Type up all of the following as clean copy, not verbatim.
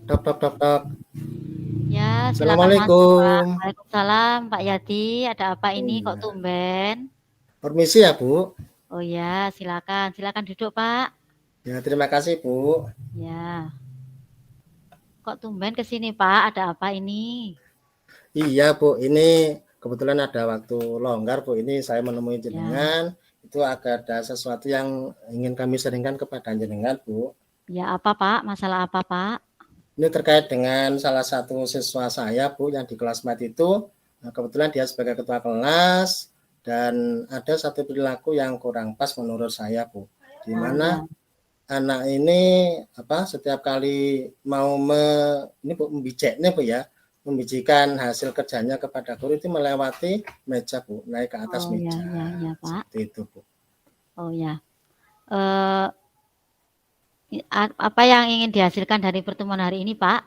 Tok tok tok tok. Ya, silakan masuk, Pak. Assalamualaikum. Waalaikumsalam, Pak Yadi. Ada apa ini kok Iya. tumben? Permisi ya, Bu. Oh ya, silakan. Silakan duduk, Pak. Ya, terima kasih, Bu. Ya. Kok tumben ke sini, Pak? Ada apa ini? Iya, Bu. Ini kebetulan ada waktu longgar, Bu. Ini saya menemui Ya. jenengan. Itu agak ada sesuatu yang ingin kami sharingkan kepada jenengan, Bu. Ya, apa, Pak? Masalah apa, Pak? Ini terkait dengan salah satu siswa saya, Bu, yang di kelas mat itu. Nah, kebetulan dia sebagai ketua kelas dan ada satu perilaku yang kurang pas menurut saya, Bu. Di Oh mana ya. anak ini setiap kali mau ini Bu membijeknya Bu ya, membijikan hasil kerjanya kepada guru itu melewati meja Bu, naik ke atas Oh ya, meja. ya, Pak. Seperti itu Bu. Oh ya. Eh, apa yang ingin dihasilkan dari pertemuan hari ini, Pak?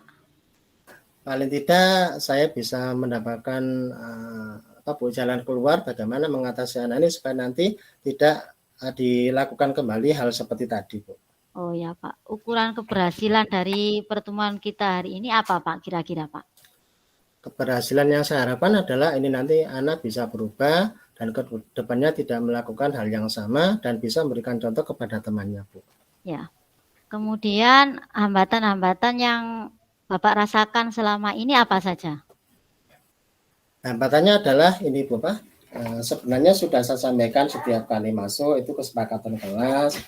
Paling tidak saya bisa mendapatkan Bu, jalan keluar bagaimana mengatasi anak ini supaya nanti tidak dilakukan kembali hal seperti tadi Bu. Oh ya, Pak. Ukuran keberhasilan dari pertemuan kita hari ini apa, Pak? Kira-kira, Pak? Keberhasilan yang saya harapkan adalah ini nanti anak bisa berubah dan ke depannya tidak melakukan hal yang sama dan bisa memberikan contoh kepada temannya, Bu. Ya. Kemudian hambatan-hambatan yang Bapak rasakan selama ini apa saja? Hambatannya adalah ini Bu, sebenarnya sudah saya sampaikan setiap kali masuk itu kesepakatan kelas.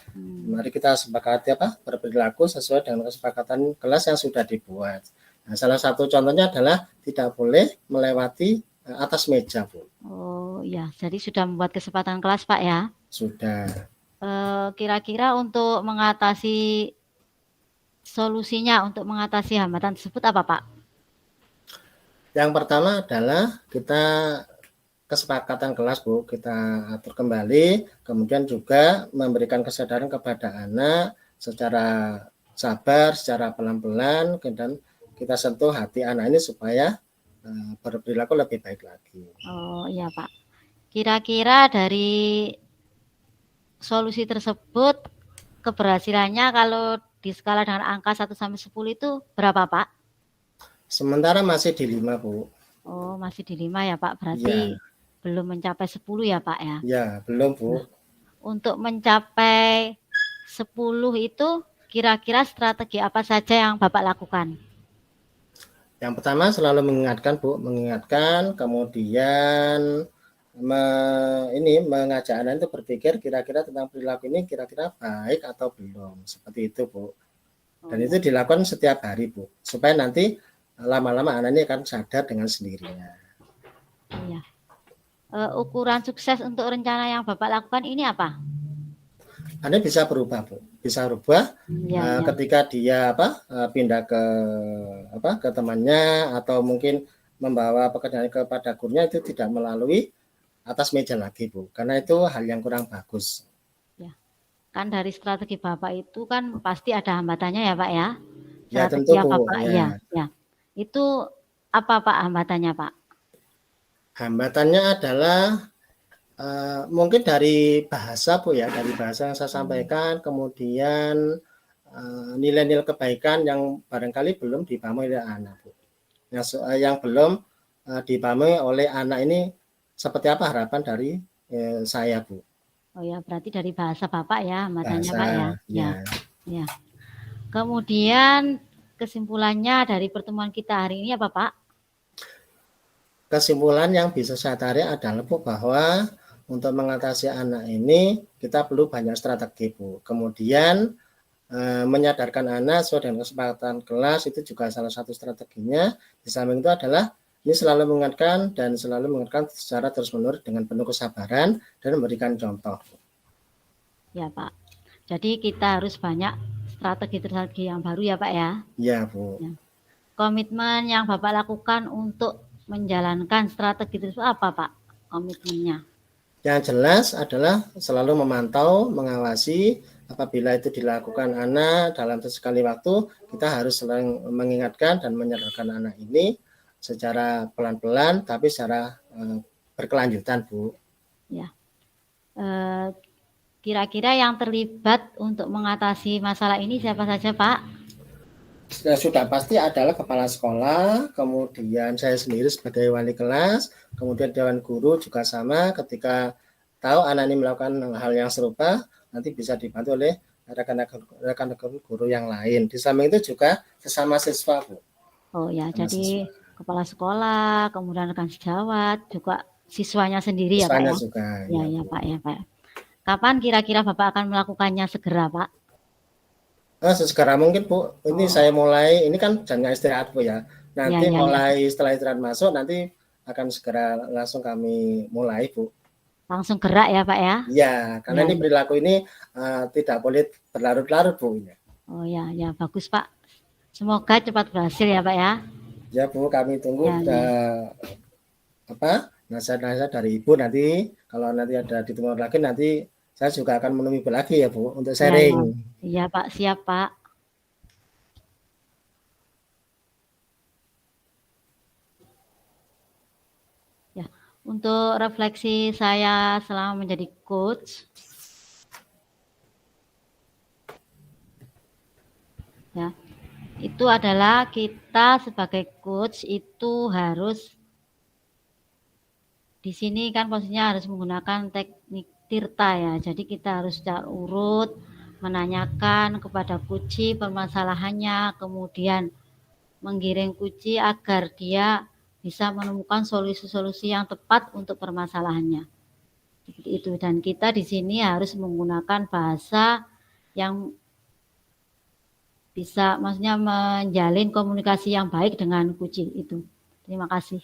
Mari kita sepakati berperilaku sesuai dengan kesepakatan kelas yang sudah dibuat. Nah, salah satu contohnya adalah tidak boleh melewati atas meja, Bu. Oh ya, jadi sudah membuat kesepakatan kelas, Pak ya? Sudah. Kira-kira untuk mengatasi solusinya untuk mengatasi hambatan tersebut apa, Pak? Yang pertama adalah kita kesepakatan kelas Bu, kita atur kembali, kemudian juga memberikan kesadaran kepada anak secara sabar, secara pelan-pelan, dan kita sentuh hati anak ini supaya berperilaku lebih baik lagi. Oh iya Pak. Kira-kira dari solusi tersebut keberhasilannya kalau di skala dengan angka 1 sampai 10 itu berapa, Pak? Sementara masih di 5, Bu. Oh, masih di 5 ya, Pak. Berarti Ya. belum mencapai 10 ya, Pak ya? Ya, belum, Bu. Nah, untuk mencapai 10 itu kira-kira strategi apa saja yang Bapak lakukan? Yang pertama selalu mengingatkan, Bu, kemudian mengajak anak itu berpikir kira-kira tentang perilaku ini kira-kira baik atau belum, seperti itu Bu. Dan itu dilakukan setiap hari Bu, supaya nanti lama-lama anak ini akan sadar dengan sendirinya. Iya. Ukuran sukses untuk rencana yang Bapak lakukan ini apa? Anak bisa berubah Bu, bisa berubah ketika dia pindah ke temannya atau mungkin membawa pekerjaan kepada gurunya itu tidak melalui atas meja lagi Bu, karena itu hal yang kurang bagus. Ya, kan dari strategi Bapak itu kan pasti ada hambatannya ya Pak ya? Ya Strategi tentu apa Bu. Pak? Ya. Ya. Itu apa Pak hambatannya Pak? Hambatannya adalah mungkin dari bahasa Bu ya, dari bahasa yang saya sampaikan, kemudian nilai-nilai kebaikan yang barangkali belum dipahami oleh anak Bu. Yang belum dipahami oleh anak ini seperti apa harapan dari saya Bu. Oh ya, berarti dari bahasa Bapak ya hambatannya Pak ya? Ya. Kemudian kesimpulannya dari pertemuan kita hari ini apa Pak? Kesimpulan yang bisa saya tarik adalah Bu, bahwa untuk mengatasi anak ini kita perlu banyak strategi Bu. Kemudian menyadarkan anak sesuai dengan kesepakatan kelas itu juga salah satu strateginya. Di samping itu adalah ini selalu mengingatkan secara terus-menerus dengan penuh kesabaran dan memberikan contoh. Ya Pak. Jadi kita harus banyak strategi yang baru ya Pak ya? Ya Bu. Ya. Komitmen yang Bapak lakukan untuk menjalankan strategi tersebut apa Pak komitmennya? Yang jelas adalah selalu memantau, mengawasi. Apabila itu dilakukan anak dalam sekali waktu, kita harus selalu mengingatkan dan menyadarkan anak ini secara pelan-pelan tapi secara berkelanjutan Bu. Ya. Kira-kira yang terlibat untuk mengatasi masalah ini siapa saja Pak? sudah pasti adalah kepala sekolah, kemudian saya sendiri sebagai wali kelas, kemudian dewan guru juga sama ketika tahu anak ini melakukan hal yang serupa, nanti bisa dibantu oleh rekan-rekan guru yang lain. Di samping itu juga sesama siswa, Bu. Oh ya, Sama jadi siswa. kepala sekolah, kemudian rekan sejawat, juga siswanya sendiri ya Pak Siswanya ya? juga, Ya, ya ya Bu. Pak ya Pak. Kapan kira-kira Bapak akan melakukannya segera Pak? Segera mungkin Bu, ini Oh, saya mulai, ini kan jamnya istirahat Bu ya. ya, Nanti ya, ya. mulai setelah istirahat masuk, nanti akan segera langsung kami mulai Bu. Langsung gerak ya Pak ya? Iya, karena Ya, ini ya. perilaku ini tidak boleh berlarut-larut Bu. Oh ya, ya bagus Pak. Semoga cepat berhasil ya Pak ya. Ya Bu, kami tunggu Ya, ya. nasihat-nasihat dari Ibu nanti. Kalau nanti ada ditemukan lagi, nanti saya juga akan menemui Ibu lagi ya Bu untuk Ya, sharing. ya. Iya Pak, siap Pak. Ya, untuk refleksi saya selama menjadi coach, ya, itu adalah kita sebagai coach itu harus di sini kan posisinya harus menggunakan teknik tirta ya. Jadi kita harus secara urut menanyakan kepada kunci permasalahannya, kemudian menggiring kunci agar dia bisa menemukan solusi-solusi yang tepat untuk permasalahannya. Seperti itu. Dan kita di sini harus menggunakan bahasa yang bisa maksudnya menjalin komunikasi yang baik dengan kucing itu. Terima kasih.